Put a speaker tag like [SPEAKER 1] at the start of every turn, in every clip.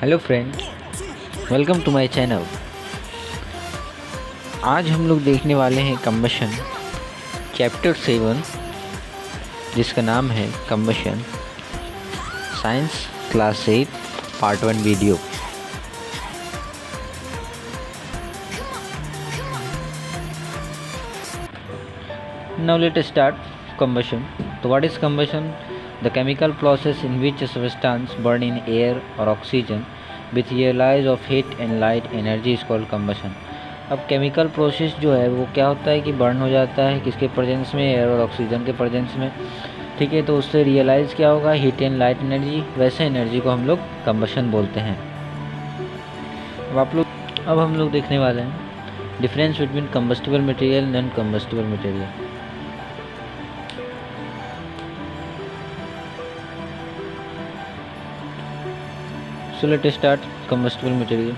[SPEAKER 1] Hello friends, welcome to my channel. आज हम लोग देखने वाले हैं कंबशन चैप्टर 7, जिसका नाम है combustion science class 8 part 1 video. Now let us start combustion. So what is combustion? The chemical process in which a substance burn in air or oxygen with realize of heat and light energy is called combustion. अब chemical process जो है वो क्या होता है कि burn हो जाता है किसके प्रेजेंस में, एयर और ऑक्सीजन के प्रेजेंस में। ठीक है, तो उससे रियलाइज़ क्या होगा, हीट एंड लाइट एनर्जी। वैसे एनर्जी को हम लोग कंबशन बोलते हैं। अब हम लोग देखने वाले हैं difference between combustible material and non combustible material. So let us start combustible material.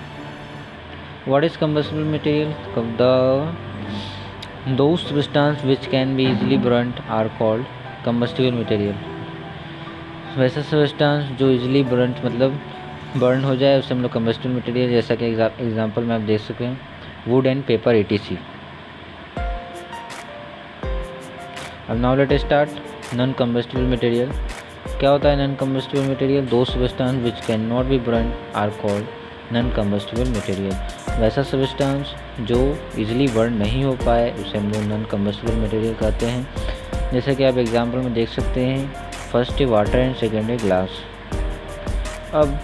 [SPEAKER 1] What is combustible material? Those substances which can be easily burnt are called combustible material. वैसा सब्सटेंस जो इजीली burnt मतलब burn हो जाए उसे हम लोग combustible material, जैसा कि एग्जांपल में आप देख सकते हैं वुड एंड पेपर etc. अब now let us start non combustible material. क्या होता है non combustible material? Those substance which can not be burn are called non combustible material. वैसा सब्सटेंस जो इजीली बर्न नहीं हो पाए उसे हम लोग नॉन कम्बस्टिबल मटेरियल कहते हैं। जैसे कि आप एग्जांपल में देख सकते हैं, फर्स्ट है वाटर एंड सेकेंड है ग्लास। अब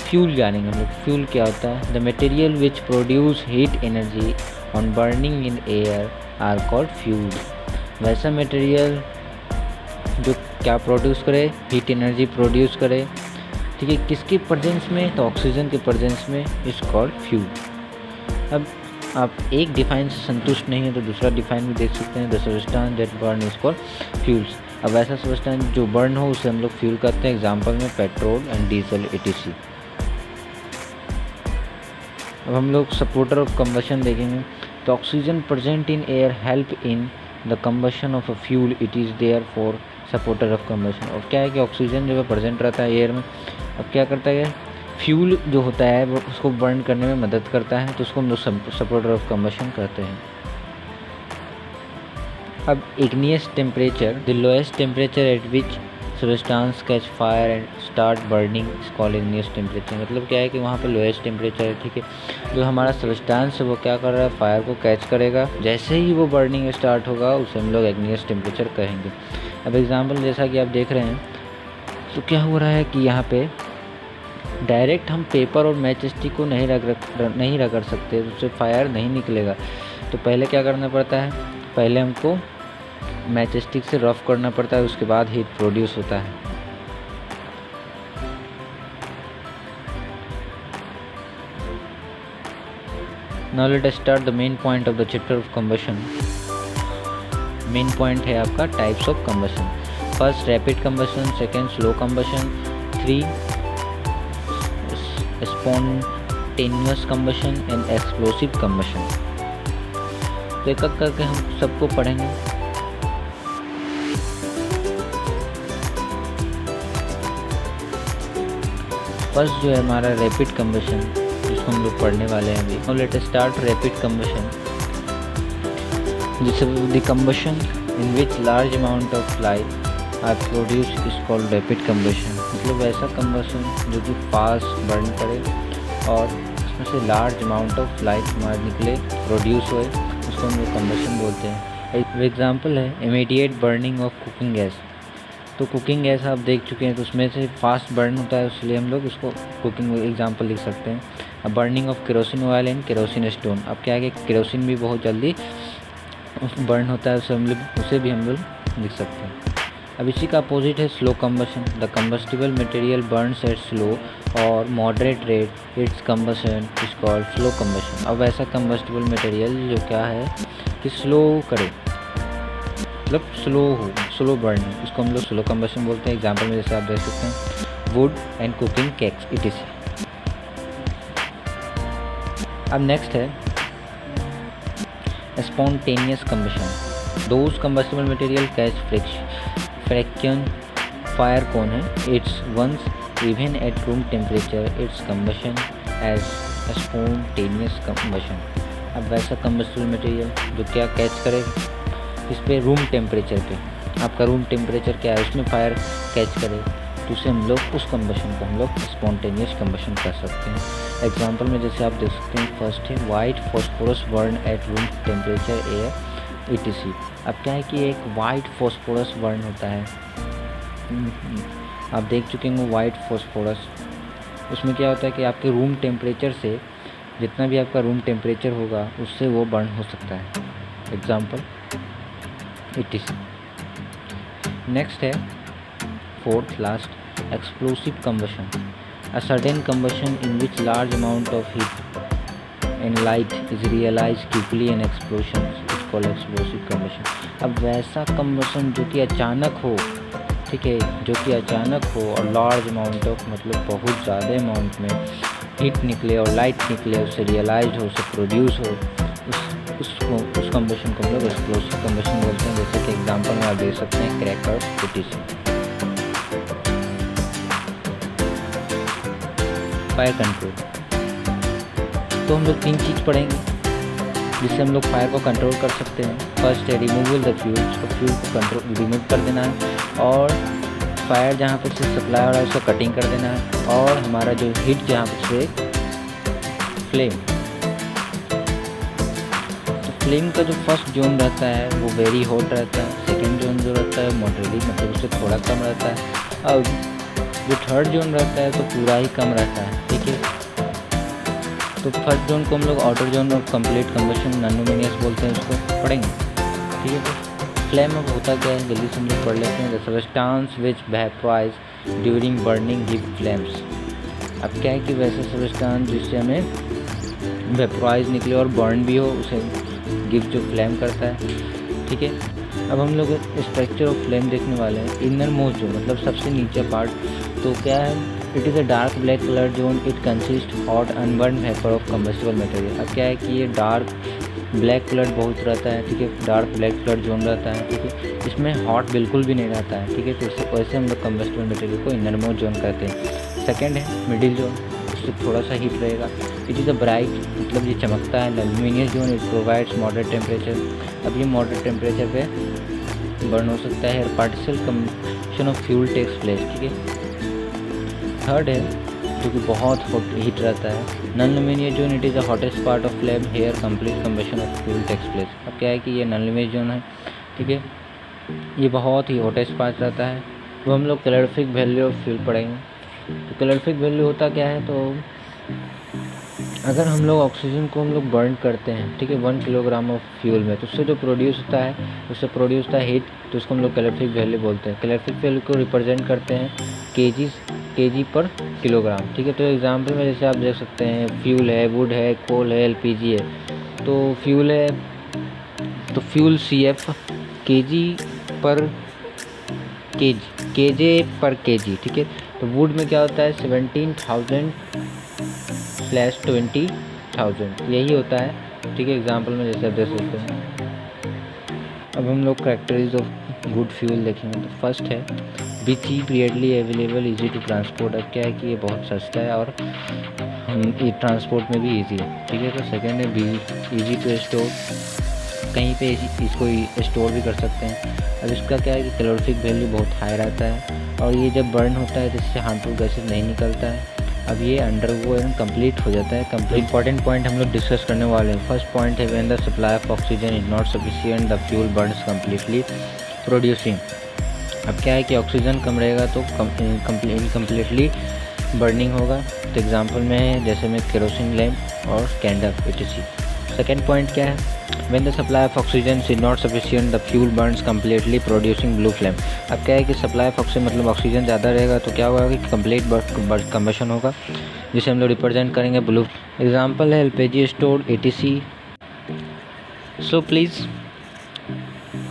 [SPEAKER 1] फ्यूल जानेंगे हम लोग। फ्यूल क्या होता है? The material which produce heat energy on burning in air are called fuel. वैसा मटेरियल जो क्या प्रोड्यूस करे, हीट एनर्जी प्रोड्यूस करे। ठीक है, किसके प्रेजेंस में? तो ऑक्सीजन के प्रेजेंस में इज कॉल्ड फ्यूल। अब आप एक डिफाइन से संतुष्ट नहीं है तो दूसरा डिफाइन भी देख सकते हैं, the substance that burn is called fuels. अब ऐसा सब्सटेंस जो बर्न हो उसे हम लोग फ्यूल कहते हैं, एग्जांपल में पेट्रोल एंड डीजल etc. अब हम लोग सपोर्टर ऑफ कंबशन देखेंगे। तो oxygen present in air help in the combustion of a fuel, it is therefore supporter of combustion. और क्या है कि ऑक्सीजन जो है प्रेजेंट रहता है एयर में। अब क्या करता है, फ्यूल जो होता है वो उसको बर्न करने में मदद करता है, तो उसको हम लोग सपोर्टर ऑफ कंबशन कहते हैं। अब igneous temperature, the lowest temperature at which substance catch fire and start burning is called igneous temperature. मतलब क्या है कि वहाँ पे लोएस्ट टेम्परेचर है। ठीक है, जो हमारा सब्सटेंस है वो क्या कर रहा है, फायर को कैच करेगा, जैसे ही वो बर्निंग स्टार्ट होगा उसे हम लोग इग्नियस टेम्परेचर कहेंगे। अब एग्जांपल जैसा कि आप देख रहे हैं, तो क्या हो रहा है कि यहाँ पे डायरेक्ट हम पेपर और मैच स्टिक को नहीं रगड़ सकते, उससे फायर नहीं निकलेगा। तो पहले क्या करना पड़ता है, पहले हमको मैच स्टिक से रफ करना पड़ता है, उसके बाद हीट प्रोड्यूस होता है। Now let us start the main point of the chapter of combustion. Main point है आपका types of combustion. First rapid combustion, second slow combustion, 3 spontaneous combustion and explosive combustion. तो एक एक करके हम सबको पढ़ेंगे। फर्स्ट जो है हमारा रैपिड कंबशन, जिसको हम लोग पढ़ने वाले हैं अभी। Now let us start rapid combustion. The combustion in which large amount of light are produced is called rapid combustion। मतलब ऐसा कंबशन जो कि फास्ट बर्न करे और उसमें से लार्ज अमाउंट ऑफ लाइट हमारे निकले, प्रोड्यूस हुए, उसको हम लोग कंबशन बोलते हैं। एक एग्जांपल है immediate burning of cooking gas. तो कुकिंग गैस आप देख चुके हैं, तो उसमें से फास्ट बर्न होता है, इसलिए हम लोग उसको कुकिंग एग्जांपल लिख सकते हैं। अब burning of kerosene oil and kerosene stone. अब क्या है कि केरोसिन भी बहुत जल्दी बर्न होता है, उसे भी हम लोग लिख सकते हैं। अब इसी का अपोजिट है slow combustion. The combustible material burns at slow और moderate rate, its combustion is called slow combustion. अब ऐसा कंबस्टिबल मटेरियल जो क्या है कि स्लो करे, मतलब स्लो बर्न, इसको हम लोग स्लो कंबशन बोलते हैं। एग्जाम्पल में जैसे आप देख सकते हैं would and cooking cakes etc. अब नेक्स्ट है spontaneous combustion. Those combustible material catch friction. Fire कौन है? It's once Even at room temperature, its combustion as a spontaneous combustion. अब वैसा कम्बस्टिबल मटेरियल जो क्या कैच करे इस पे रूम टेम्परेचर पे, आपका रूम टेम्परेचर क्या है उसमें फायर कैच करे, तो उसे हम लोग उस कम्बशन को हम लोग स्पॉन्टेनियस कम्बशन कर सकते हैं। एग्जांपल में जैसे आप देख सकते हैं, फर्स्ट है white phosphorus burn at room temperature air ETC। अब क्या है कि एक वाइट फॉस्फोरस बर्न होता है, आप देख चुके होंगे वाइट फॉस्फोरस। उसमें क्या होता है कि आपके रूम टेम्परेचर से जितना भी आपका रूम टेम्परेचर होगा उससे वो बर्न हो सकता है। Example ETC। नेक्स्ट है fourth last explosive combustion, a sudden combustion in which large amount of heat and light is realise quickly and explosion is called explosive combustion. अब वैसा कम्बशन जो कि अचानक हो, ठीक है, जो कि अचानक हो और लार्ज अमाउंट ऑफ मतलब बहुत ज़्यादा अमाउंट में हीट निकले और लाइट निकले, उससे रियलाइज हो, उससे प्रोड्यूस हो, उस कम्बशन को हम लोग एक्सप्लोसिव कम्बशन बोलते हैं। जैसे कि एग्जांपल में आप देख सकते हैं क्रैकर्स ETC। फायर कंट्रोल, तो हम लोग 3 चीज़ पढ़ेंगे जिससे हम लोग फायर को कंट्रोल कर सकते हैं। फर्स्ट है रिमूवल द फ्यूल, उसको फ्यूल को कंट्रोल रिमूव कर देना है, और फायर जहाँ पर से सप्लाई हो रहा है उसको कटिंग कर देना है, और हमारा जो हीट जहाँ पर से फ्लेम, तो फ्लेम का जो फर्स्ट जोन रहता है वो वेरी हॉट रहता है, सेकंड जोन जो रहता है मॉडरेटली मतलब उससे थोड़ा कम रहता है, और जो थर्ड जोन रहता है तो पूरा ही कम रहता है, ठीक है। तो फर्स्ट जोन को हम लोग आउटर जोन और कंप्लीट कम्बशन नॉन-लुमिनियस बोलते हैं, उसको पढ़ेंगे, ठीक है। तो फ्लेम अब होता क्या है जल्दी से हम लोग पढ़ लेते हैं। The substance which vaporise during burning give flames. अब क्या है कि वैसे सबस्टेंस जिससे हमें वेपोराइज निकले और बर्न भी हो उसे गिव जो फ्लेम करता है, ठीक है। अब हम लोग स्ट्रक्चर ऑफ फ्लेम देखने वाले हैं। इनर मोस्ट जो मतलब सबसे नीचे पार्ट, तो क्या है, it is a dark black colour zone, it consist hot unburn vapour of combustible material. अब क्या है कि ये डार्क ब्लैक कलर बहुत रहता है, ठीक है, डार्क ब्लैक कलर जोन रहता है, ठीक है, इसमें हॉट बिल्कुल भी नहीं रहता है, ठीक है। तो वैसे हम लोग कम्बस्टिबल मटेरियल को इनर मोस्ट जोन कहते हैं। सेकेंड है मिडिल जोन, उससे थोड़ा सा हीट रहेगा। इट इज़ अ ब्राइट मतलब ये चमकता है। Luminous zone, it provides moderate temperature. अब ये मॉडरेट टेम्परेचर पे बर्न हो सकता है। Particle combustion of fuel takes place, ठीक है। थर्ड है जो कि बहुत हॉट हीट रहता है, non luminous zone, it is the hottest part of flame, here complete combustion of fuel takes place. अब क्या है कि ये नॉन लुमिनियस जोन है, ठीक है, ये बहुत ही हॉटेस्ट पार्ट रहता है। वो हम लोग कैलोरीफिक वैल्यू ऑफ फ्यूल पढ़ेंगे। तो कैलोरीफिक वैल्यू होता क्या है, तो अगर हम लोग ऑक्सीजन को हम लोग बर्न करते हैं, ठीक है, 1 किलोग्राम ऑफ फ्यूल में, तो उससे जो प्रोड्यूस होता है, उससे प्रोड्यूस होता है हीट, तो उसको हम लोग कैलोरीफिक वैल्यू बोलते हैं। कैलोरीफिक वैल्यू को रिप्रेजेंट करते हैं केजी पर किलोग्राम, ठीक है। तो एग्जांपल में जैसे आप देख सकते हैं फ्यूल है, वुड है, कोल है, LPG है। तो फ्यूल है तो फ्यूल CF केजी पर केजी, ठीक है। तो वुड में क्या होता है 17,000 / 20,000, यही होता है, ठीक है। एग्जांपल में जैसे आप देख सकते हैं। अब हम लोग कैरेक्टरिस्टिक्स ऑफ गुड फ्यूल देखेंगे। तो फर्स्ट है be cheap, readily available, easy to transport. अब क्या है कि ये बहुत सस्ता है और हम ये ट्रांसपोर्ट में भी इजी है, ठीक है। तो सेकंड है बी इजी टू स्टोर, कहीं पे इसको स्टोर भी कर सकते हैं। अब इसका क्या है कि कैलोरीफिक वैल्यू बहुत हाई रहता है, और ये जब बर्न होता है तो इससे हार्मफुल गैसेज नहीं निकलता है। अब ये अंडरगो एंड कंप्लीट हो जाता है। कंप्लीट इंपॉर्टेंट पॉइंट हम लोग डिस्कस करने वाले हैं। फर्स्ट पॉइंट है when the supply of oxygen is not sufficient the fuel Burns completely producing. अब क्या है कि ऑक्सीजन कम रहेगा तो कम्प्लीटली बर्निंग होगा। तो एग्जांपल में जैसे में केरोसिन लैम्प और कैंडल etc। सेकेंड पॉइंट क्या है, when the supply of oxygen is not sufficient the fuel Burns completely producing blue flame. अब क्या है कि सप्लाई ऑफ ऑक्सीजन मतलब ऑक्सीजन ज़्यादा रहेगा तो क्या होगा कि कंप्लीट कम्बशन होगा, जिसे हम लोग रिप्रेजेंट करेंगे ब्लू। एग्जांपल है LPG store etc। So please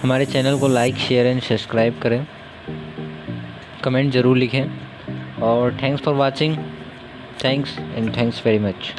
[SPEAKER 1] हमारे चैनल को लाइक, शेयर एंड सब्सक्राइब करें, कमेंट ज़रूर लिखें, और thanks for watching, thanks very much.